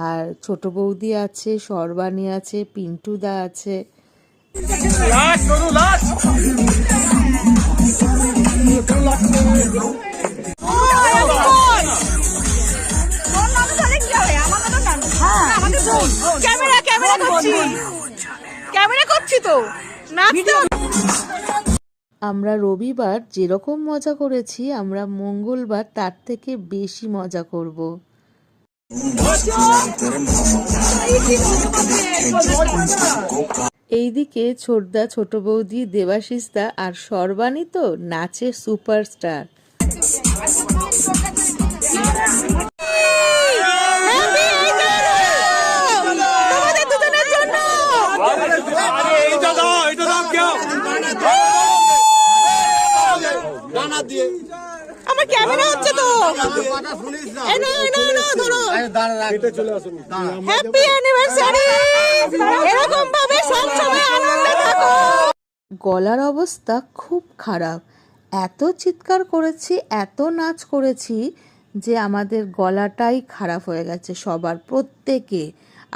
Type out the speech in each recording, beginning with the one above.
আর ছোট বৌদি আছে, সর্বাণী আছে, পিন্টুদা আছে। আমরা রবিবার যেরকম মজা করেছি, আমরা মঙ্গলবার তার থেকে বেশি মজা করব। এইদিকে ছোটদা, ছোট বৌদি, দেবাশিসদা আর সর্বাণী তো নাচে সুপারস্টার। আমার ক্যামেরা হচ্ছে তো। হ্যাপি অ্যানিভার্সারি, এরকম ভাবে সবসময় আনন্দে থাকো। গলার অবস্থা খুব খারাপ, এত চিৎকার করেছি, এত নাচ করেছি যে আমাদের গলাটাই খারাপ হয়ে গেছে সবার, প্রত্যেকে।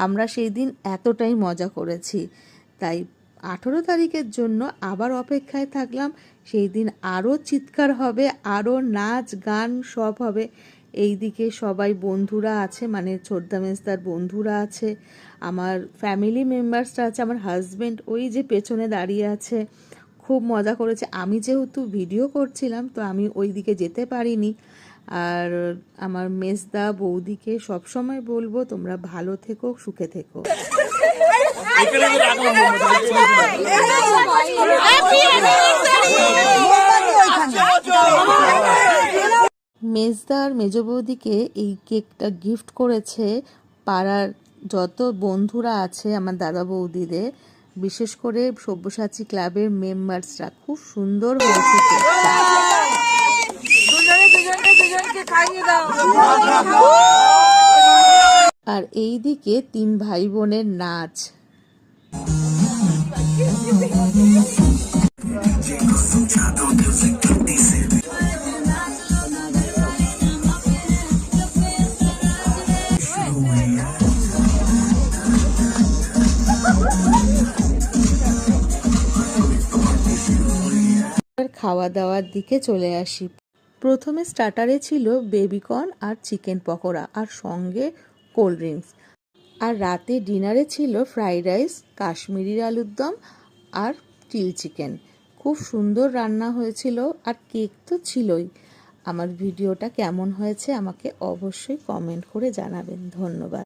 আমরা সেই দিন এতটাই মজা করেছি, তাই 18 তারিখের জন্য আবার অপেক্ষায় থাকলাম। সেই দিন আরও চিৎকার হবে, আরও নাচ গান সব হবে। এইদিকে সবাই বন্ধুরা আছে, মানে ছোটদা মেজদার বন্ধুরা আছে, আমার ফ্যামিলি মেম্বার্সরা আছে, আমার হাজব্যান্ড ওই যে পেছনে দাঁড়িয়ে আছে। খুব মজা করেছে। আমি যেহেতু ভিডিও করছিলাম তো আমি ওই দিকে যেতে পারিনি। আর আমার মেজদা বৌদিকে সবসময় বলবো তোমরা ভালো থেকো, সুখে থেকো। মেজদা আর মেজ বৌদিকে এই কেকটা গিফট করেছে পাড়ার যত বন্ধুরা আছে আমার দাদা বৌদিদের, বিশেষ করে সব্যসাচী ক্লাবের মেম্বার্সরা। খুব সুন্দর হয়েছে কেকটা। আর এই দিকে 3 ভাই বোনের নাচ। খাওয়া দাওয়ার দিকে চলে আসি। প্রথমে স্টার্টারে ছিল বেবিকর্ন আর চিকেন পকোড়া আর সঙ্গে কোল্ড ড্রিঙ্কস। আর রাতে ডিনারে ছিল ফ্রাইড রাইস, কাশ্মীরি আলুর দম আর চিলি চিকেন। খুব সুন্দর রান্না হয়েছিল আর কেক তো ছিলই। আমার ভিডিওটা কেমন হয়েছে আমাকে অবশ্যই কমেন্ট করে জানাবেন। ধন্যবাদ।